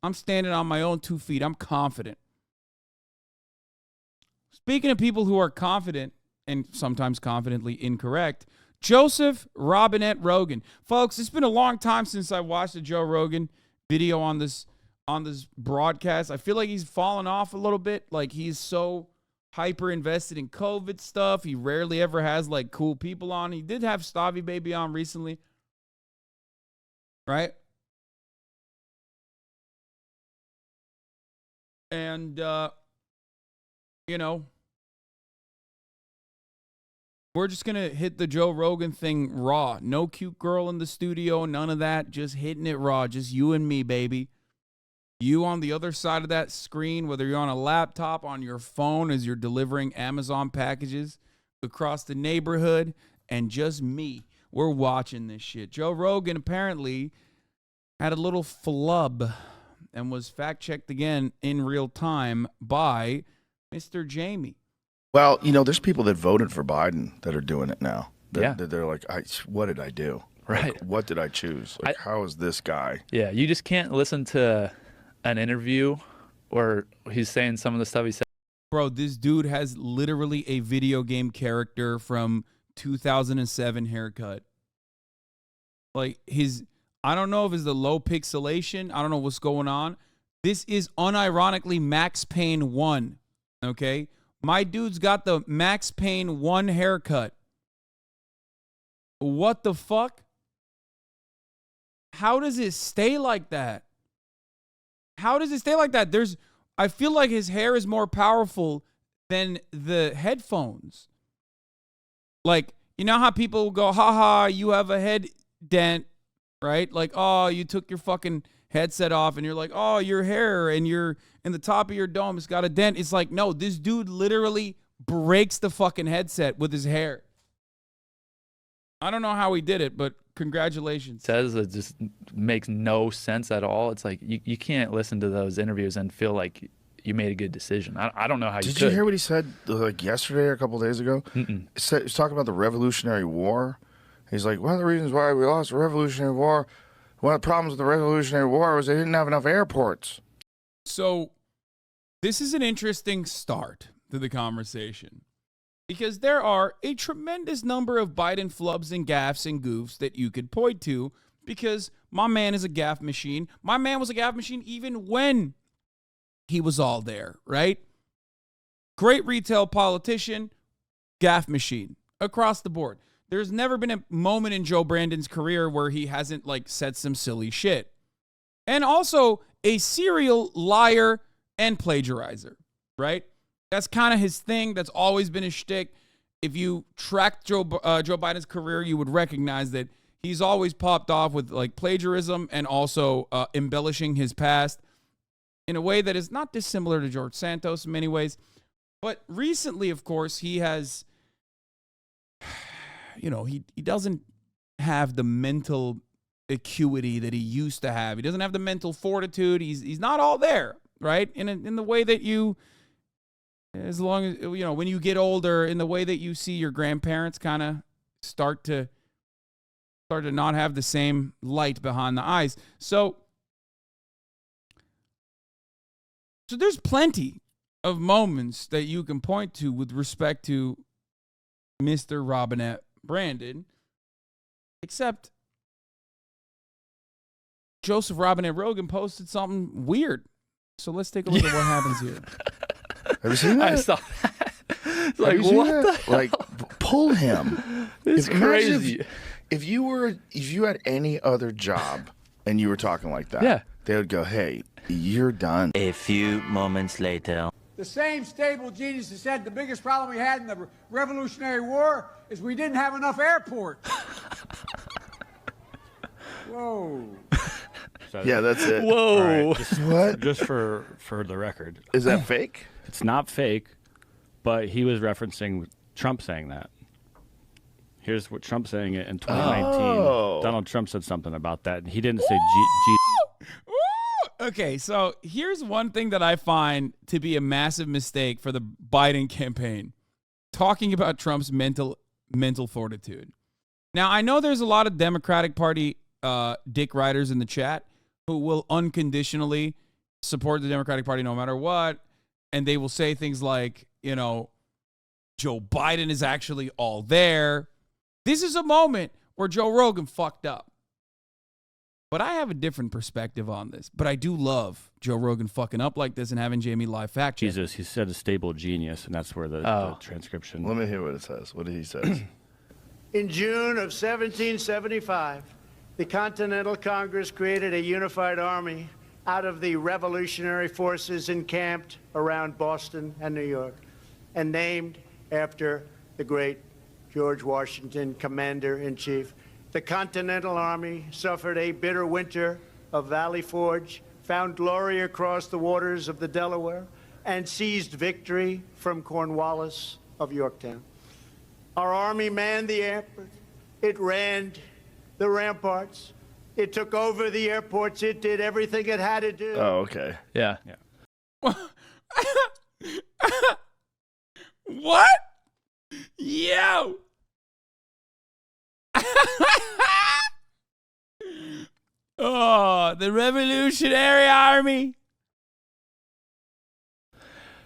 I'm standing on my own 2 feet. I'm confident. Speaking of people who are confident and sometimes confidently incorrect, Joseph Robinette Rogan. Folks, it's been a long time since I watched a Joe Rogan video on this broadcast. I feel like he's fallen off a little bit. Like, he's so hyper invested in COVID stuff. He rarely ever has like cool people on. He did have Stavi Baby on recently. Right? And you know, we're just going to hit the Joe Rogan thing raw. No cute girl in the studio, none of that. Just hitting it raw. Just you and me, baby. You on the other side of that screen, whether you're on a laptop, on your phone as you're delivering Amazon packages across the neighborhood, and just me. We're watching this shit. Joe Rogan apparently had a little flub and was fact-checked again in real time by Mr. Jamie. Well, there's people that voted for Biden that are doing it now. They're like, what did I do? Right. Like, what did I choose? Like, how is this guy? Yeah, you just can't listen to an interview or he's saying some of the stuff he said. Bro, this dude has literally a video game character from 2007 haircut. Like, I don't know if it's the low pixelation. I don't know what's going on. This is unironically Max Payne 1, okay? My dude's got the Max Payne 1 haircut. What the fuck? How does it stay like that? How does it stay like that? I feel like his hair is more powerful than the headphones. Like, you know how people go, haha, you have a head dent, right? Like, oh, you took your fucking headset off and you're like, oh, your hair and you're in the top of your dome, it's got a dent. It's like, no, this dude literally breaks the fucking headset with his hair. I don't know how he did it, but congratulations. Says it just makes no sense at all. It's like you can't listen to those interviews and feel like you made a good decision. I don't know how you could. Did you hear what he said like yesterday or a couple of days ago? He was talking about the Revolutionary War. He's like, one of the reasons why we lost the Revolutionary War, one of the problems with the Revolutionary War was they didn't have enough airports. So this is an interesting start to the conversation because there are a tremendous number of Biden flubs and gaffes and goofs that you could point to because my man is a gaffe machine. My man was a gaffe machine even when he was all there, right? Great retail politician, gaffe machine across the board. There's never been a moment in Joe Brandon's career where he hasn't like said some silly shit. And also a serial liar and plagiarizer, right? That's kind of his thing. That's always been his shtick. If you tracked Joe Biden's career, you would recognize that he's always popped off with like plagiarism and also embellishing his past in a way that is not dissimilar to George Santos in many ways. But recently, of course, he has, he doesn't have the mental acuity that he used to have. He doesn't have the mental fortitude. He's not all there, right? In the way that you, as long as, when you get older, in the way that you see your grandparents kind of start to not have the same light behind the eyes. So there's plenty of moments that you can point to with respect to Mr. Robinette Brandon, except Joseph Robinette Rogan posted something weird. So let's take a look at what happens here. Have you seen that? I saw that. It's like, what the hell? Like, pull him. It's crazy. If you had any other job and you were talking like that, yeah, they would go, hey, you're done. A few moments later. The same stable genius that said the biggest problem we had in the Revolutionary War is we didn't have enough airports. Whoa. Yeah, that's it. Whoa. Right, What? Just for the record. Is that fake? It's not fake, but he was referencing Trump saying that. Here's what Trump saying it in 2019. Oh. Donald Trump said something about that. He didn't say G. Okay, so here's one thing that I find to be a massive mistake for the Biden campaign. Talking about Trump's mental fortitude. Now, I know there's a lot of Democratic Party dick riders in the chat who will unconditionally support the Democratic Party no matter what. And they will say things like, you know, Joe Biden is actually all there. This is a moment where Joe Rogan fucked up. But I have a different perspective on this. But I do love Joe Rogan fucking up like this and having Jamie live fact check. Jesus, he said a stable genius, and that's where the transcription. Let me hear what it says. What did he say? In June of 1775, the Continental Congress created a unified army out of the revolutionary forces encamped around Boston and New York, and named after the great George Washington, Commander-in-Chief. The Continental Army suffered a bitter winter of Valley Forge, found glory across the waters of the Delaware, and seized victory from Cornwallis of Yorktown. Our army manned the airport. It ran the ramparts. It took over the airports. It did everything it had to do. Oh, okay. Yeah. What? Yo. Oh, the Revolutionary Army.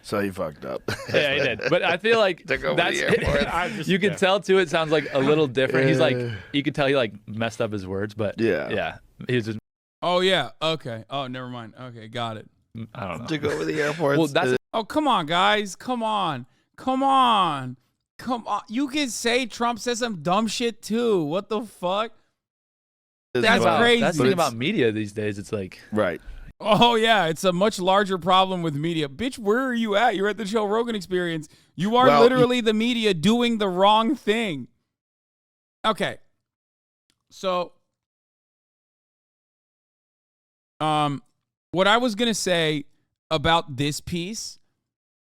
So he fucked up. Yeah, he did. But I feel like Took over that's the airport. you can tell too. It sounds like a little different. He's like, you could tell he like messed up his words, but yeah, he was just. Oh yeah. Okay. Oh, never mind. Okay, got it. I don't know. Took over the airport. Well, that's Oh, come on, guys. Come on. Come on. Come on. You can say Trump says some dumb shit too. What the fuck? That's crazy. That's the thing about media these days. It's like right. Oh, yeah. It's a much larger problem with media. Bitch, where are you at? You're at the Joe Rogan Experience. You are literally the media doing the wrong thing. Okay. So, what I was going to say about this piece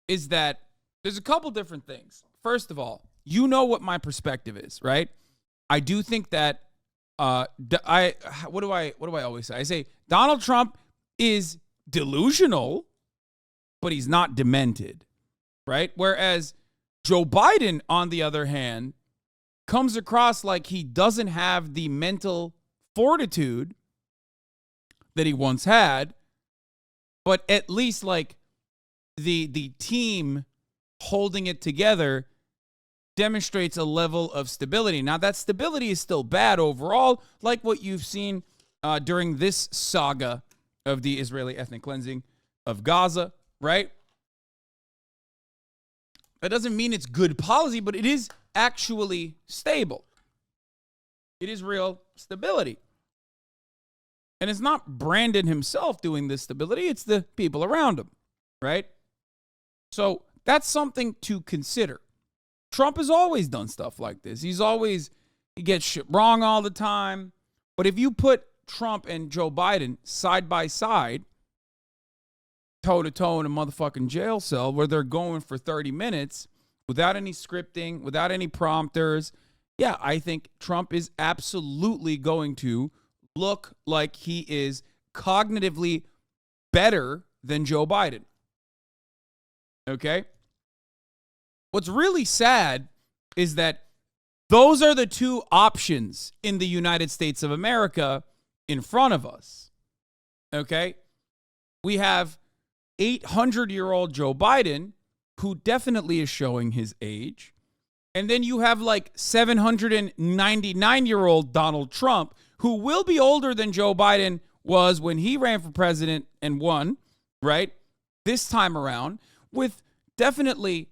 is that there's a couple different things. First of all, you know what my perspective is, right? I do think that what do I always say? I say Donald Trump is delusional, but he's not demented, right? Whereas Joe Biden, on the other hand, comes across like he doesn't have the mental fortitude that he once had, but at least like the team holding it together demonstrates a level of stability. Now, that stability is still bad overall, like what you've seen during this saga of the Israeli ethnic cleansing of Gaza, right? That doesn't mean it's good policy, but it is actually stable. It is real stability. And it's not Brandon himself doing this stability, it's the people around him, right? So that's something to consider. Trump has always done stuff like this. He gets shit wrong all the time. But if you put Trump and Joe Biden side by side, toe to toe in a motherfucking jail cell where they're going for 30 minutes without any scripting, without any prompters, yeah, I think Trump is absolutely going to look like he is cognitively better than Joe Biden. Okay? What's really sad is that those are the two options in the United States of America in front of us. Okay? We have 800-year-old Joe Biden, who definitely is showing his age. And then you have like 799-year-old Donald Trump, who will be older than Joe Biden was when he ran for president and won, right? This time around, with definitely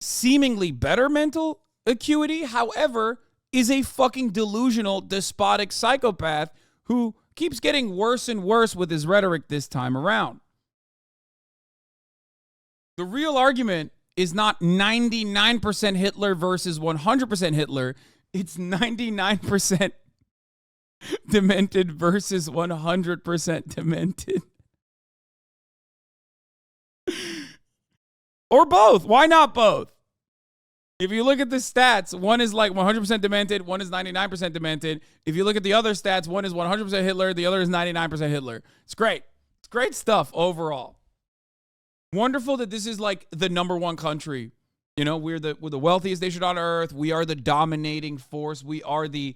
seemingly better mental acuity, however, is a fucking delusional, despotic psychopath who keeps getting worse and worse with his rhetoric this time around. The real argument is not 99% Hitler versus 100% Hitler. It's 99% demented versus 100% demented. Or both. Why not both? If you look at the stats, one is like 100% demented, one is 99% demented. If you look at the other stats, one is 100% Hitler, the other is 99% Hitler. It's great. It's great stuff overall. Wonderful that this is like the number one country. You know, we're the wealthiest nation on earth. We are the dominating force. We are the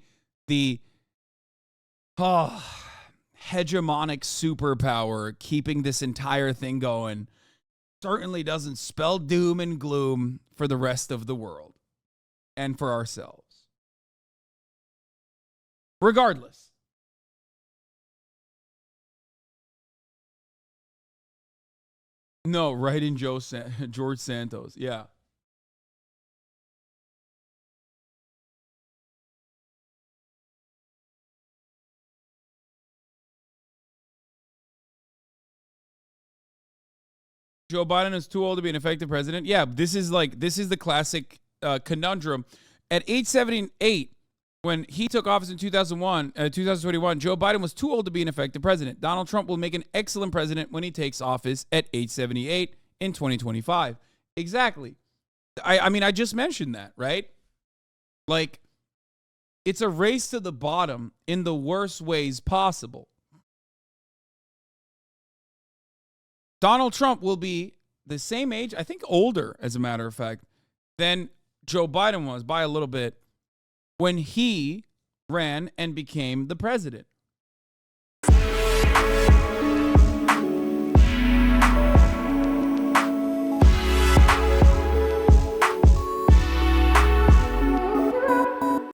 hegemonic superpower keeping this entire thing going certainly doesn't spell doom and gloom for the rest of the world and for ourselves. Regardless, no, right in George Santos, yeah. Joe Biden is too old to be an effective president. Yeah, this is the classic conundrum. At age 78, when he took office in 2021, Joe Biden was too old to be an effective president. Donald Trump will make an excellent president when he takes office at age 78 in 2025. Exactly. I mean, I just mentioned that, right? Like, it's a race to the bottom in the worst ways possible. Donald Trump will be the same age, I think older, as a matter of fact, than Joe Biden was by a little bit when he ran and became the president.